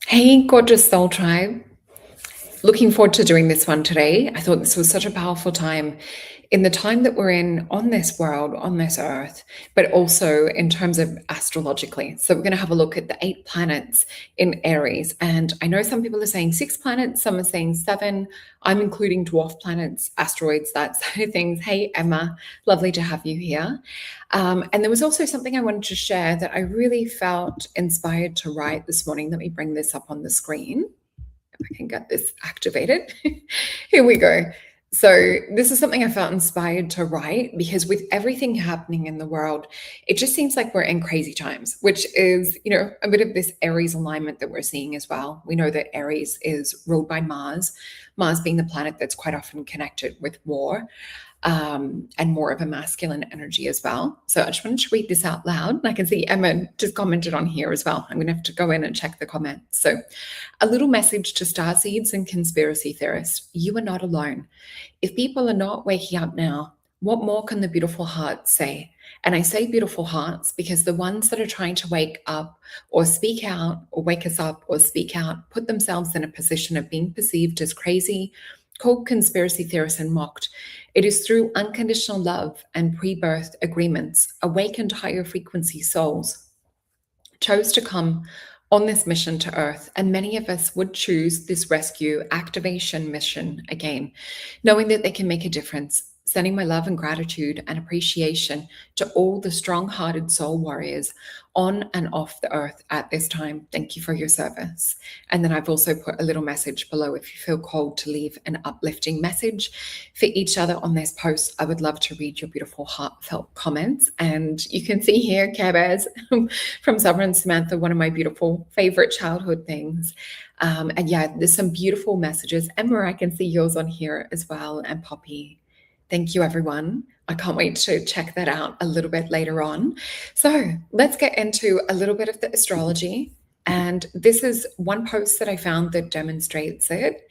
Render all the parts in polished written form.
Hey, gorgeous soul tribe. Looking forward to doing this one today. I thought this was such a powerful time in the time that we're in on this world, on this earth, but also in terms of astrologically. So, we're going to have a look at the 8 planets in Aries. And I know some people are saying 6 planets, some are saying 7. I'm including dwarf planets, asteroids, that side of things. Hey, Emma, lovely to have you here. And there was also something I wanted to share that I really felt inspired to write this morning. Let me bring this up on the screen. I can get this activated. Here we go. So this is something I felt inspired to write because with everything happening in the world, it just seems like we're in crazy times, which is, a bit of this Aries alignment that we're seeing as well. We know that Aries is ruled by Mars, Mars being the planet that's quite often connected with war. And more of a masculine energy as well. So I just wanted to read this out loud. I can see Emma just commented on here as well. I'm going to have to go in and check the comments. So a little message to starseeds and conspiracy theorists. You are not alone. If people are not waking up now, what more can the beautiful hearts say? And I say beautiful hearts because the ones that are trying to wake up or speak out or wake us up or speak out put themselves in a position of being perceived as crazy, called conspiracy theorists and mocked. It is through unconditional love and pre-birth agreements, awakened higher frequency souls chose to come on this mission to Earth, and many of us would choose this rescue activation mission again, knowing that they can make a difference. Sending my love and gratitude and appreciation to all the strong-hearted soul warriors on and off the earth at this time. Thank you for your service. And then I've also put a little message below if you feel called to leave an uplifting message for each other on this post. I would love to read your beautiful heartfelt comments. And you can see here, Care Bears from Summer and Samantha, one of my beautiful favorite childhood things. And yeah, there's some beautiful messages. Emma, I can see yours on here as well, and Poppy. Thank you, everyone. I can't wait to check that out a little bit later on. So let's get into a little bit of the astrology. And this is one post that I found that demonstrates it.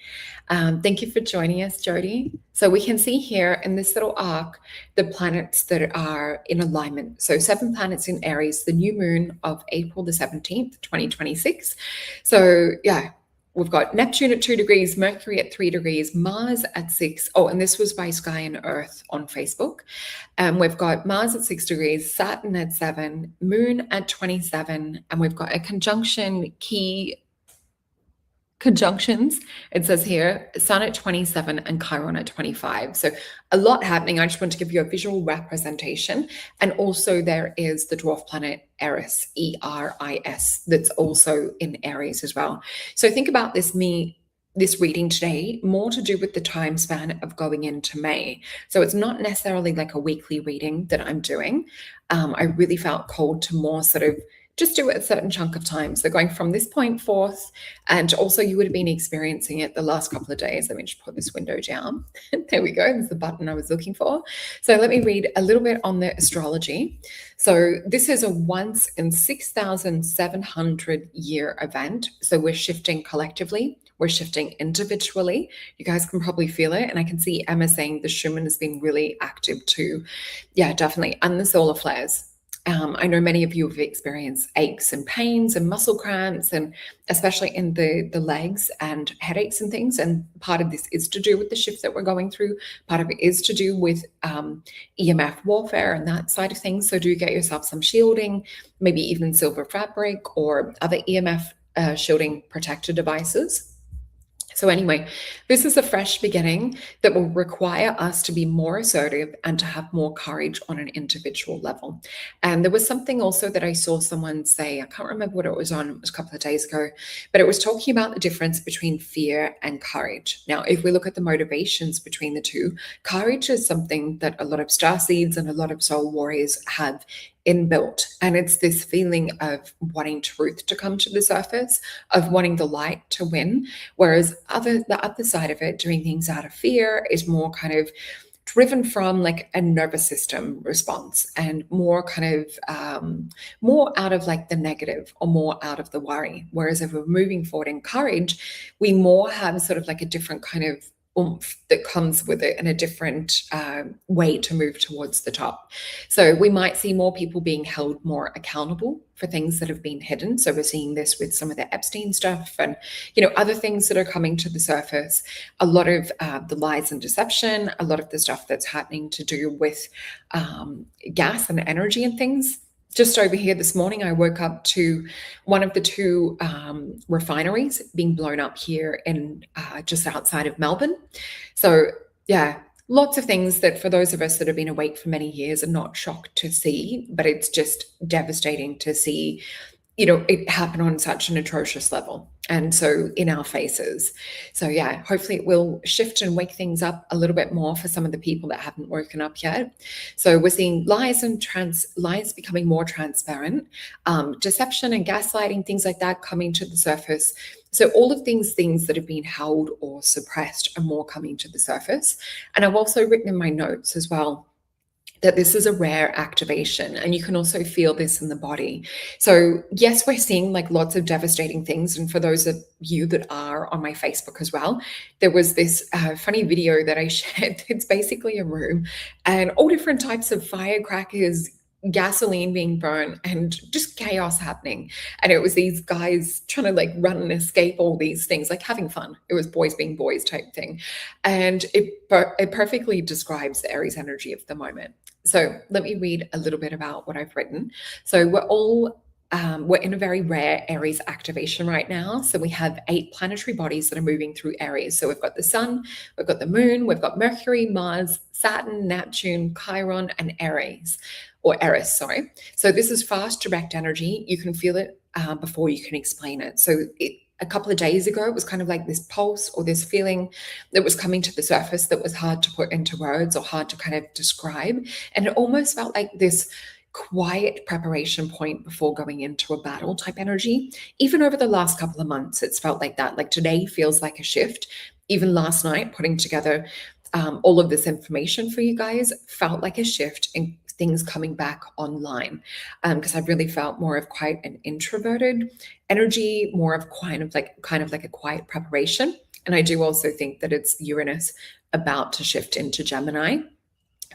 Thank you for joining us, Jody. So we can see here in this little arc, the planets that are in alignment. So 7 planets in Aries, the new moon of April the 17th, 2026. So yeah, we've got Neptune at 2 degrees, Mercury at 3 degrees, Mars at 6. Oh, and this was by Sky and Earth on Facebook. We've got Mars at 6 degrees, Saturn at 7, Moon at 27, and we've got a conjunctions. It says here, Sun at 27 and Chiron at 25. So a lot happening. I just want to give you a visual representation. And also there is the dwarf planet Eris, Eris, that's also in Aries as well. So think about this reading today more to do with the time span of going into May. So it's not necessarily like a weekly reading that I'm doing. I really felt called to more sort of just do it a certain chunk of time. So going from this point forth, and also you would have been experiencing it the last couple of days. Let me just put this window down. There we go. There's the button I was looking for. So let me read a little bit on the astrology. So this is a once in 6,700 year event. So we're shifting collectively. We're shifting individually. You guys can probably feel it. And I can see Emma saying the Schumann has been really active too. Yeah, definitely. And the solar flares. I know many of you have experienced aches and pains and muscle cramps, and especially in the legs and headaches and things. And part of this is to do with the shift that we're going through. Part of it is to do with EMF warfare and that side of things. So do get yourself some shielding, maybe even silver fabric or other EMF shielding protector devices. So anyway, this is a fresh beginning that will require us to be more assertive and to have more courage on an individual level. And there was something also that I saw someone say, I can't remember what it was on, it was a couple of days ago, but it was talking about the difference between fear and courage. Now, if we look at the motivations between the two, courage is something that a lot of starseeds and a lot of soul warriors have inbuilt. And it's this feeling of wanting truth to come to the surface, of wanting the light to win. Whereas the other side of it, doing things out of fear, is more kind of driven from like a nervous system response and more kind of more out of like the negative or more out of the worry. Whereas if we're moving forward in courage, we more have sort of like a different kind of oomph that comes with it and a different way to move towards the top. So we might see more people being held more accountable for things that have been hidden. So we're seeing this with some of the Epstein stuff and, other things that are coming to the surface. A lot of the lies and deception, a lot of the stuff that's happening to do with gas and energy and things. Just over here this morning, I woke up to one of the two refineries being blown up here in just outside of Melbourne. So yeah, lots of things that for those of us that have been awake for many years are not shocked to see, but it's just devastating to see, it happen on such an atrocious level. And so in our faces. So yeah, hopefully it will shift and wake things up a little bit more for some of the people that haven't woken up yet. So we're seeing lies becoming more transparent, deception and gaslighting, things like that coming to the surface. So all of these things that have been held or suppressed are more coming to the surface. And I've also written in my notes as well that this is a rare activation, and you can also feel this in the body. So yes, we're seeing like lots of devastating things. And for those of you that are on my Facebook as well, there was this funny video that I shared. It's basically a room and all different types of firecrackers, gasoline being burned, and just chaos happening. And it was these guys trying to like run and escape all these things, like having fun. It was boys being boys type thing. And it perfectly describes the Aries energy of the moment. So let me read a little bit about what I've written. So we're in a very rare Aries activation right now. So we have 8 planetary bodies that are moving through Aries. So we've got the sun, we've got the moon, we've got Mercury, Mars, Saturn, Neptune, Chiron, and Aries, or Eris, sorry. So this is fast, direct energy. You can feel it before you can explain it. So a couple of days ago, it was kind of like this pulse or this feeling that was coming to the surface that was hard to put into words or hard to kind of describe. And it almost felt like this quiet preparation point before going into a battle type energy. Even over the last couple of months, it's felt like that. Like today feels like a shift. Even last night, putting together all of this information for you guys felt like a shift in things coming back online, because I really felt more of quite an introverted energy, more of kind of like a quiet preparation. And I do also think that it's Uranus about to shift into Gemini.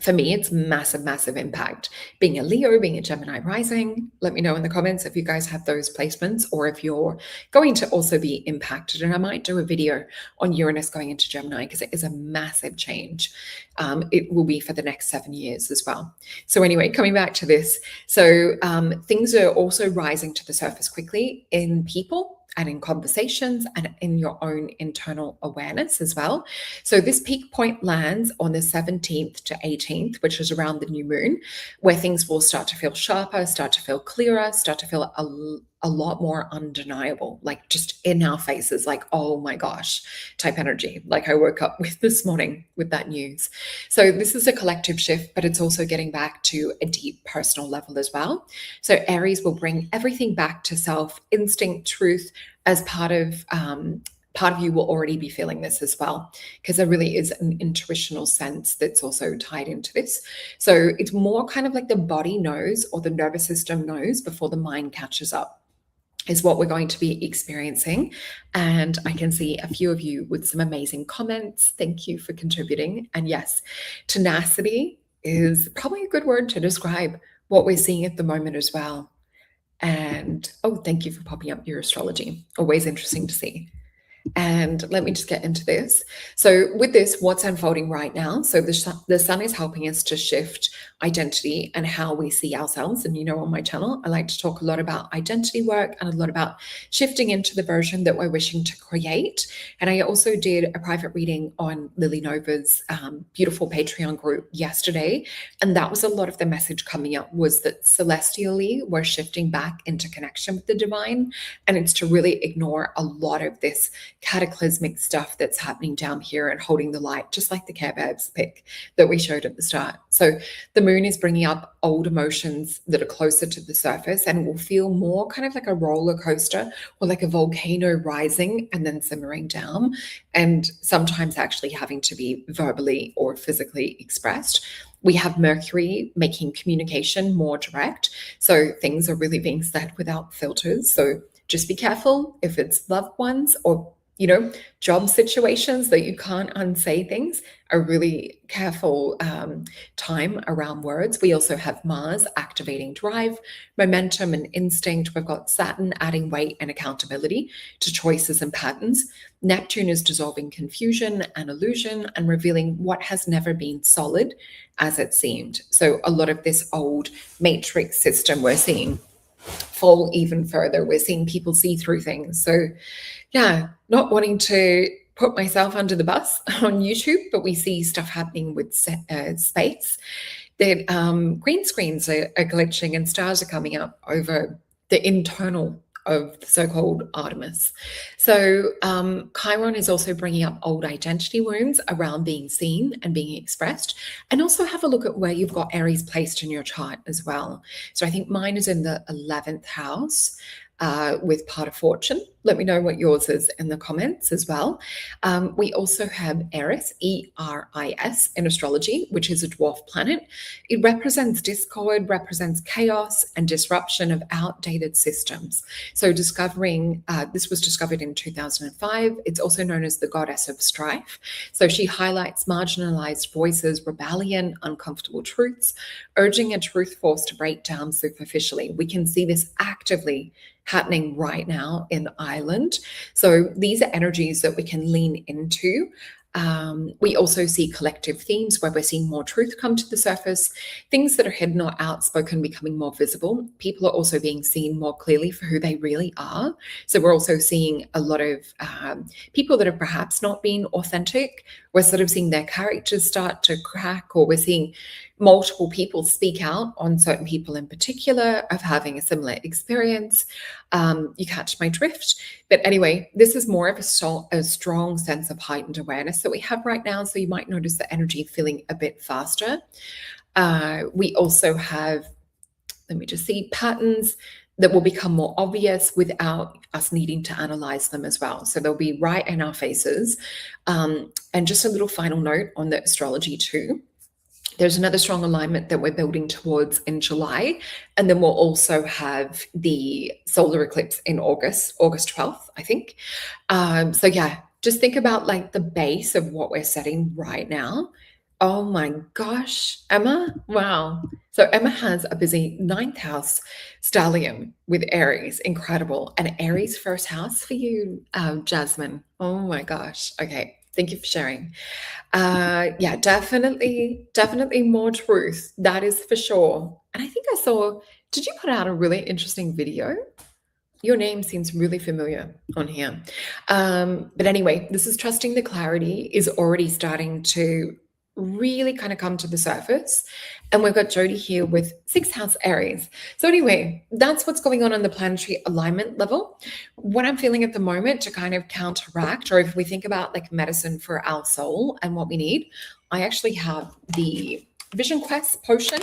For me, it's massive, massive impact. Being a Leo, being a Gemini rising, let me know in the comments if you guys have those placements or if you're going to also be impacted. And I might do a video on Uranus going into Gemini because it is a massive change. It will be for the next 7 years as well. So anyway, coming back to this. So things are also rising to the surface quickly in people and in conversations and in your own internal awareness as well. So this peak point lands on the 17th to 18th, which is around the new moon, where things will start to feel sharper, start to feel clearer, start to feel a lot more undeniable, like just in our faces, like, oh my gosh, type energy, like I woke up with this morning with that news. So this is a collective shift, but it's also getting back to a deep personal level as well. So Aries will bring everything back to self, instinct, truth, as part of you will already be feeling this as well, because there really is an intuitional sense that's also tied into this. So it's more kind of like the body knows or the nervous system knows before the mind catches up, is what we're going to be experiencing. And I can see a few of you with some amazing comments. Thank you for contributing. And yes, tenacity is probably a good word to describe what we're seeing at the moment as well. And oh, thank you for popping up your astrology. Always interesting to see. And let me just get into this. So with this, what's unfolding right now? So the sun is helping us to shift identity and how we see ourselves. And on my channel, I like to talk a lot about identity work and a lot about shifting into the version that we're wishing to create. And I also did a private reading on Lily Nova's beautiful Patreon group yesterday. And that was a lot of the message coming up, was that celestially, we're shifting back into connection with the divine. And it's to really ignore a lot of this cataclysmic stuff that's happening down here and holding the light, just like the Care Bears pic that we showed at the start. So the moon is bringing up old emotions that are closer to the surface, and will feel more kind of like a roller coaster or like a volcano rising and then simmering down, and sometimes actually having to be verbally or physically expressed. We have Mercury making communication more direct. So things are really being said without filters. So just be careful if it's loved ones or job situations that you can't unsay things. A really careful time around words. We also have Mars activating drive, momentum, and instinct. We've got Saturn adding weight and accountability to choices and patterns. Neptune is dissolving confusion and illusion and revealing what has never been solid as it seemed. So a lot of this old matrix system we're seeing fall even further. We're seeing people see through things. So yeah, not wanting to put myself under the bus on YouTube, but we see stuff happening with space. That green screens are glitching and stars are coming up over the internal of the so-called Artemis. So Chiron is also bringing up old identity wounds around being seen and being expressed. And also have a look at where you've got Aries placed in your chart as well. So I think mine is in the 11th house. With part of fortune. Let me know what yours is in the comments as well. We also have Eris, E-R-I-S, in astrology, which is a dwarf planet. It represents discord, represents chaos and disruption of outdated systems. So discovering, this was discovered in 2005. It's also known as the goddess of strife. So she highlights marginalized voices, rebellion, uncomfortable truths, urging a truth force to break down superficially. We can see this actively happening right now in Ireland. So these are energies that we can lean into. We also see collective themes where we're seeing more truth come to the surface, things that are hidden or outspoken becoming more visible. People are also being seen more clearly for who they really are. So we're also seeing a lot of people that have perhaps not been authentic. We're sort of seeing their characters start to crack, or we're seeing multiple people speak out on certain people in particular of having a similar experience. You catch my drift. But anyway, this is more of a strong sense of heightened awareness that we have right now. So you might notice the energy feeling a bit faster. We also have, let me just see, patterns that will become more obvious without us needing to analyze them as well. So they'll be right in our faces. And just a little final note on the astrology too. There's another strong alignment that we're building towards in July. And then we'll also have the solar eclipse in August 12th, I think. So yeah, just think about like the base of what we're setting right now. Oh my gosh, Emma, wow. So Emma has a busy 9th house stellium with Aries, incredible. And Aries first house for you, Jasmine. Oh my gosh, okay. Thank you for sharing. Yeah, definitely more truth. That is for sure. And I think I saw, did you put out a really interesting video? Your name seems really familiar on here. But anyway, this is trusting the clarity is already starting to really kind of come to the surface. And we've got Jody here with 6th house Aries. So anyway, that's what's going on the planetary alignment level. What I'm feeling at the moment to kind of counteract, or if we think about like medicine for our soul and what we need, I actually have the Vision Quest potion.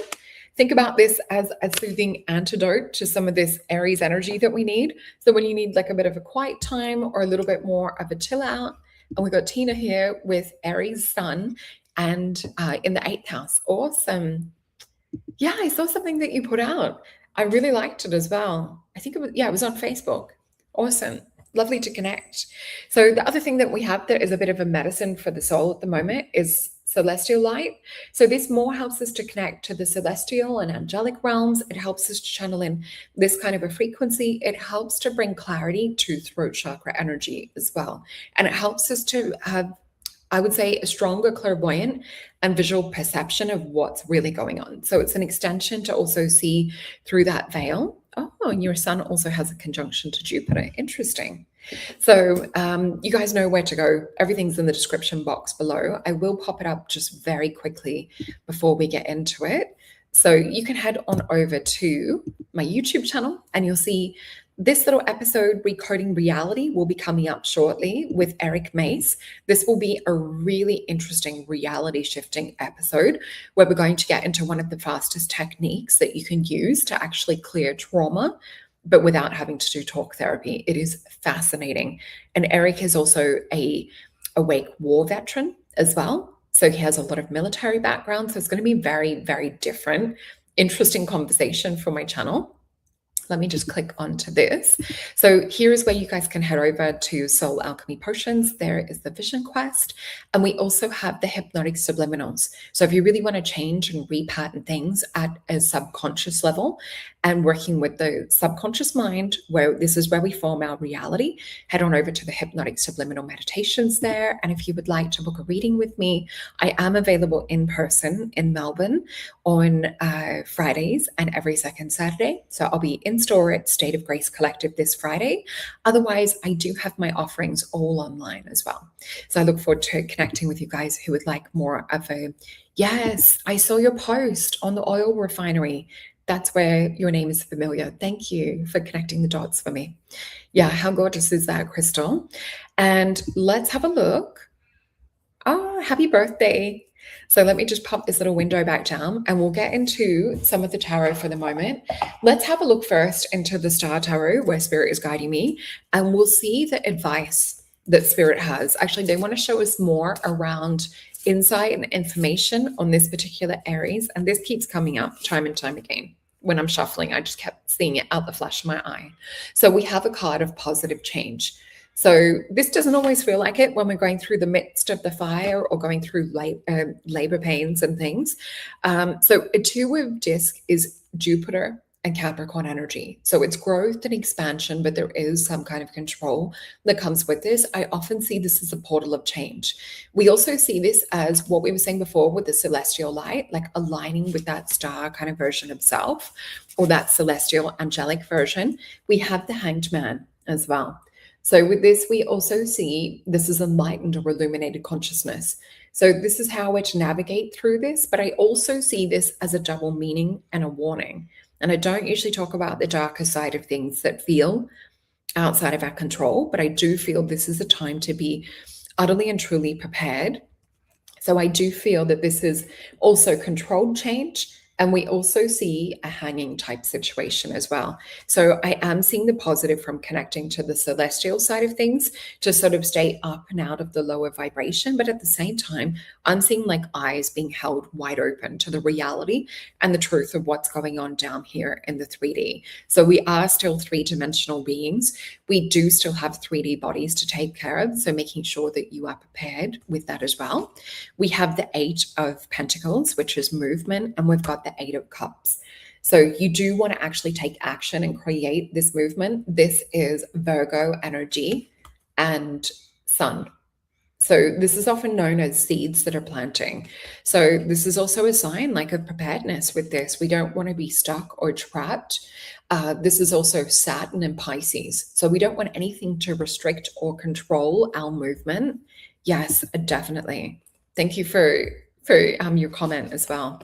Think about this as a soothing antidote to some of this Aries energy that we need. So when you need like a bit of a quiet time or a little bit more of a chill out, and we've got Tina here with Aries Sun and in the 8th house. Awesome. Yeah, I saw something that you put out. I really liked it as well. I think it was on Facebook. Awesome. Lovely to connect. So the other thing that we have that is a bit of a medicine for the soul at the moment is celestial light. So this more helps us to connect to the celestial and angelic realms. It helps us to channel in this kind of a frequency. It helps to bring clarity to throat chakra energy as well. And it helps us to have, I would say, a stronger clairvoyant and visual perception of what's really going on. So it's an extension to also see through that veil. Oh, and your sun also has a conjunction to Jupiter. Interesting. So you guys know where to go. Everything's in the description box below. I will pop it up just very quickly before we get into it. So you can head on over to my YouTube channel and you'll see this little episode, Recoding Reality, will be coming up shortly with Eric Mace. This will be a really interesting reality shifting episode where we're going to get into one of the fastest techniques that you can use to actually clear trauma, but without having to do talk therapy. It is fascinating. And Eric is also a awake war veteran as well. So he has a lot of military background. So it's going to be very, very different, interesting conversation for my channel. Let me just click onto this. So here is where you guys can head over to Soul Alchemy Potions. There is the Vision Quest. And we also have the Hypnotic Subliminals. So if you really want to change and repattern things at a subconscious level and working with the subconscious mind, where this is where we form our reality, head on over to the Hypnotic Subliminal Meditations there. And if you would like to book a reading with me, I am available in person in Melbourne on Fridays and every second Saturday. So I'll be in store at State of Grace Collective this Friday. Otherwise, I do have my offerings all online as well. So I look forward to connecting with you guys who would like more of a, yes, I saw your post on the oil refinery. That's where your name is familiar. Thank you for connecting the dots for me. Yeah, how gorgeous is that, Crystal? And let's have a look. Oh, happy birthday. So let me just pop this little window back down and we'll get into some of the tarot for the moment. Let's have a look first into the Star Tarot where Spirit is guiding me, and we'll see the advice that Spirit has. Actually, they want to show us more around insight and information on this particular Aries, and this keeps coming up time and time again. When I'm shuffling, I just kept seeing it out the flash of my eye. So we have a card of positive change. So this doesn't always feel like it when we're going through the midst of the fire or going through labor pains and things. So a two of disc is Jupiter and Capricorn energy. So it's growth and expansion, but there is some kind of control that comes with this. I often see this as a portal of change. We also see this as what we were saying before with the celestial light, like aligning with that star kind of version of self, or that celestial angelic version. We have the Hanged Man as well. So with this, we also see this is enlightened or illuminated consciousness. So this is how we're to navigate through this, but I also see this as a double meaning and a warning. And I don't usually talk about the darker side of things that feel outside of our control, but I do feel this is a time to be utterly and truly prepared. So I do feel that this is also controlled change. And we also see a hanging type situation as well. So I am seeing the positive from connecting to the celestial side of things to sort of stay up and out of the lower vibration. But at the same time, I'm seeing like eyes being held wide open to the reality and the truth of what's going on down here in the 3D. So we are still three-dimensional beings. We do still have 3D bodies to take care of. So making sure that you are prepared with that as well. We have the 8 of Pentacles, which is movement, and we've got the 8 of Cups. So you do want to actually take action and create this movement. This is Virgo energy and Sun. So this is often known as seeds that are planting. So this is also a sign like of preparedness with this. We don't want to be stuck or trapped. This is also Saturn and Pisces. So we don't want anything to restrict or control our movement. Yes, definitely. Thank you for your comment as well.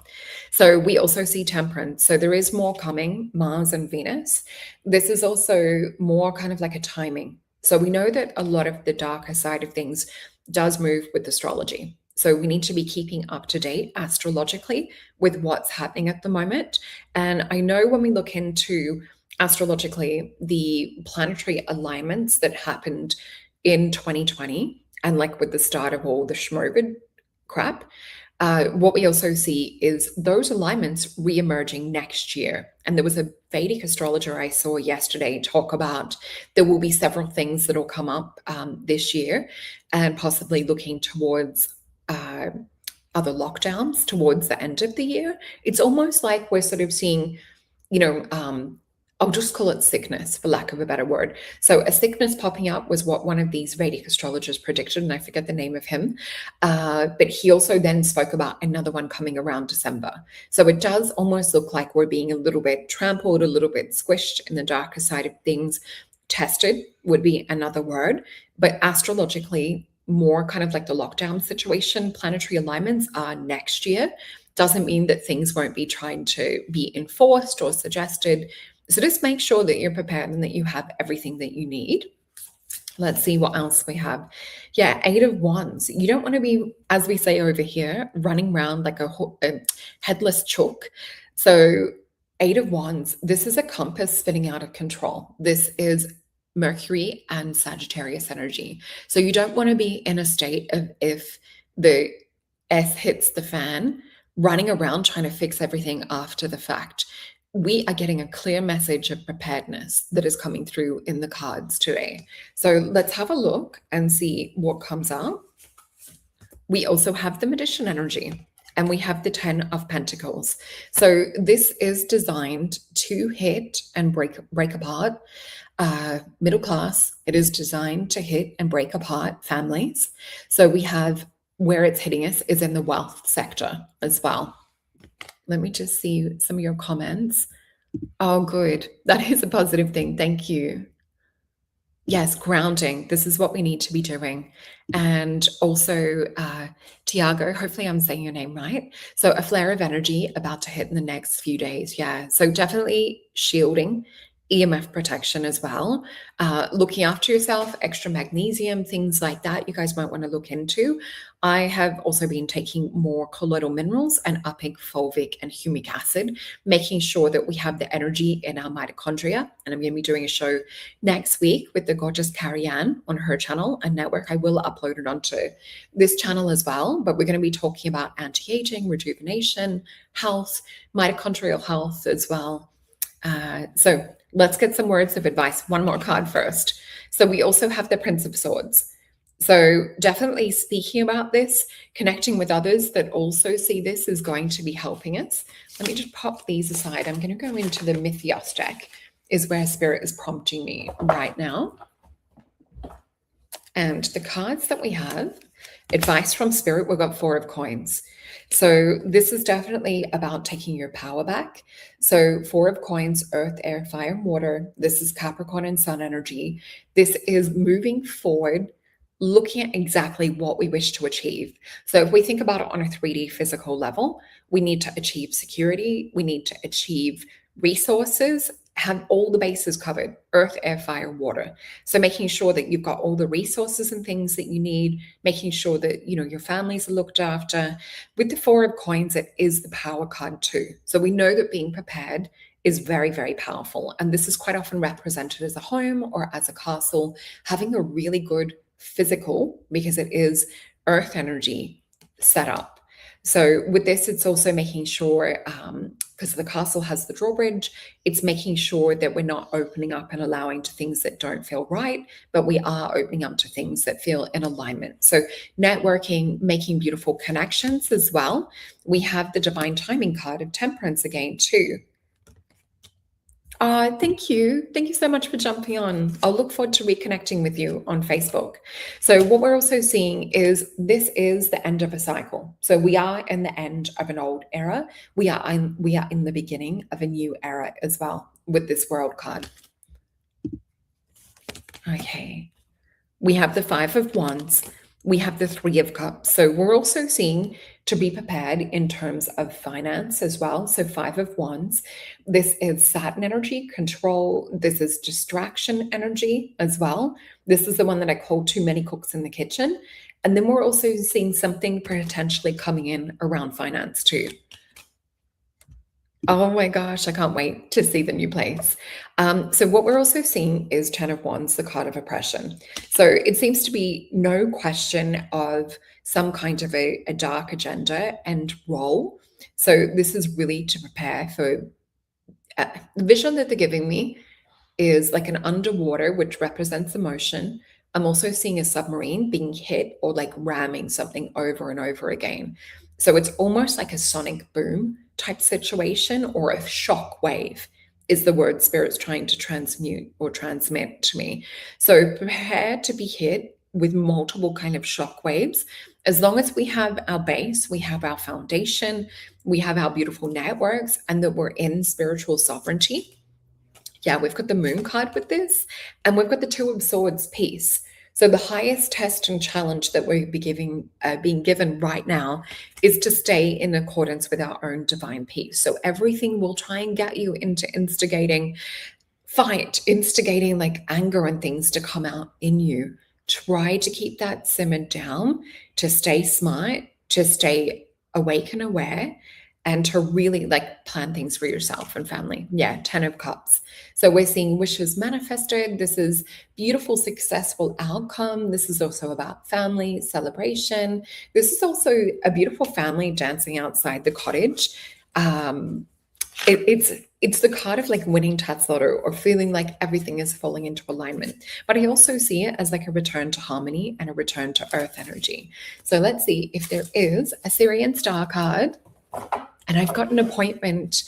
So we also see Temperance. So there is more coming, Mars and Venus. This is also more kind of like a timing. So we know that a lot of the darker side of things does move with astrology. So we need to be keeping up to date astrologically with what's happening at the moment. And I know when we look into astrologically, the planetary alignments that happened in 2020 and like with the start of all the schmovid crap, what we also see is those alignments re-emerging next year. And there was a Vedic astrologer I saw yesterday talk about there will be several things that will come up this year, and possibly looking towards other lockdowns towards the end of the year. It's almost like we're sort of seeing, I'll just call it sickness, for lack of a better word. So a sickness popping up was what one of these Vedic astrologers predicted, and I forget the name of him. But he also then spoke about another one coming around December. So it does almost look like we're being a little bit trampled, a little bit squished in the darker side of things. Tested would be another word, but astrologically, more kind of like the lockdown situation, planetary alignments are next year. Doesn't mean that things won't be trying to be enforced or suggested. So just make sure that you're prepared and that you have everything that you need. Let's see what else we have. Yeah, 8 of Wands. You don't want to be, as we say over here, running around like a headless chook. So 8 of Wands, this is a compass spinning out of control. This is Mercury and Sagittarius energy. So you don't want to be in a state of, if the S hits the fan, running around trying to fix everything after the fact. we are getting a clear message of preparedness that is coming through in the cards today. So let's have a look and see what comes up. We also have the Magician energy, and we have the 10 of Pentacles. So this is designed to hit and break apart middle class. It is designed to hit and break apart families. So we have where it's hitting us is in the wealth sector as well. Let me just see some of your comments. Oh, good. That is a positive thing. Thank you. Yes, grounding. This is what we need to be doing. And also, Tiago, hopefully I'm saying your name right. So a flare of energy about to hit in the next few days. Yeah. So definitely shielding, EMF protection as well. Looking after yourself, extra magnesium, things like that you guys might want to look into. I have also been taking more colloidal minerals and upping fulvic and humic acid, making sure that we have the energy in our mitochondria. And I'm going to be doing a show next week with the gorgeous Carrie Ann on her channel and network. I will upload it onto this channel as well, but we're going to be talking about anti-aging, rejuvenation, health, mitochondrial health as well. So let's get some words of advice. One more card first. So we also have the Prince of Swords. So definitely speaking about this, connecting with others that also see this is going to be helping us. Let me just pop these aside. I'm going to go into the Mythios deck, is where Spirit is prompting me right now. And the cards that we have, advice from Spirit, we've got 4 of coins. So this is definitely about taking your power back. So 4 of coins, earth, air, fire, and water. This is Capricorn and Sun energy. This is moving forward, looking at exactly what we wish to achieve. So if we think about it on a 3D physical level, we need to achieve security. We need to achieve resources, have all the bases covered, earth, air, fire, water. So making sure that you've got all the resources and things that you need, making sure that, your families are looked after. With the 4 of coins, it is the power card too. So we know that being prepared is very, very powerful. And this is quite often represented as a home or as a castle, having a really good physical, because it is earth energy set up. So with this, it's also making sure, because the castle has the drawbridge, it's making sure that we're not opening up and allowing to things that don't feel right, but we are opening up to things that feel in alignment. So networking, making beautiful connections as well. We have the divine timing card of temperance again too. Thank you. Thank you so much for jumping on. I'll look forward to reconnecting with you on Facebook. So what we're also seeing is this is the end of a cycle. So we are in the end of an old era. We are in the beginning of a new era as well with this world card. Okay. We have the 5 of Wands. We have the 3 of Cups. So we're also seeing to be prepared in terms of finance as well. So 5 of Wands. This is Saturn energy, control. This is distraction energy as well. This is the one that I call too many cooks in the kitchen. And then we're also seeing something potentially coming in around finance too. Oh my gosh, I can't wait to see the new place. So what we're also seeing is 10 of Wands, the card of oppression. So it seems to be no question of some kind of a dark agenda and role. So this is really to prepare for the vision that they're giving me is like an underwater, which represents emotion. I'm also seeing a submarine being hit or like ramming something over and over again. So it's almost like a sonic boom type situation, or a shock wave is the word Spirit's trying to transmute or transmit to me. So prepare to be hit with multiple kind of shock waves. As long as we have our base, we have our foundation, we have our beautiful networks, and that we're in spiritual sovereignty. Yeah, we've got the Moon card with this, and we've got the 2 of Swords piece. So the highest test and challenge that we're being given right now is to stay in accordance with our own divine peace. So everything will try and get you into instigating like anger and things to come out in you. Try to keep that simmered down, to stay smart, to stay awake and aware, and to really like plan things for yourself and family. Yeah, 10 of Cups. So we're seeing wishes manifested. This is beautiful, successful outcome. This is also about family celebration. This is also a beautiful family dancing outside the cottage. It's it's the card of like winning Tatsloto or feeling like everything is falling into alignment. But I also see it as like a return to harmony and a return to earth energy. So let's see if there is a Syrian star card. And I've got an appointment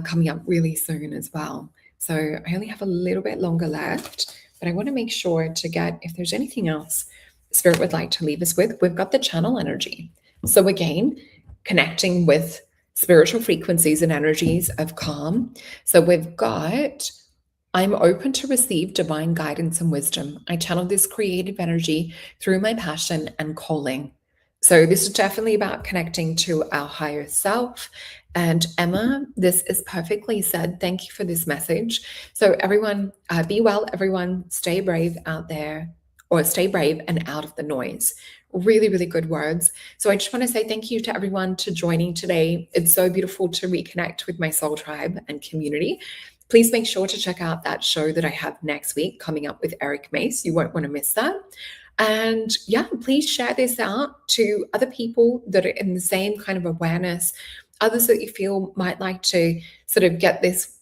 coming up really soon as well. So I only have a little bit longer left, but I want to make sure to get, if there's anything else Spirit would like to leave us with, we've got the channel energy. So again, connecting with spiritual frequencies and energies of calm. So we've got, I'm open to receive divine guidance and wisdom. I channel this creative energy through my passion and calling. So this is definitely about connecting to our higher self. And Emma, this is perfectly said. Thank you for this message. So everyone, be well, everyone, stay brave out there, or stay brave and out of the noise. Really, really good words. So I just want to say thank you to everyone to joining today. It's so beautiful to reconnect with my soul tribe and community. Please make sure to check out that show that I have next week coming up with Eric Mace. You won't want to miss that. And yeah, please share this out to other people that are in the same kind of awareness, others that you feel might like to sort of get this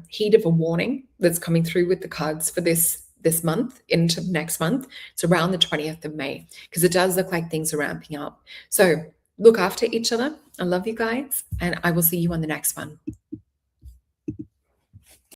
heat of a warning that's coming through with the cards for this month into next month. It's around the 20th of May, because it does look like things are ramping up. So look after each other. I love you guys, and I will see you on the next one.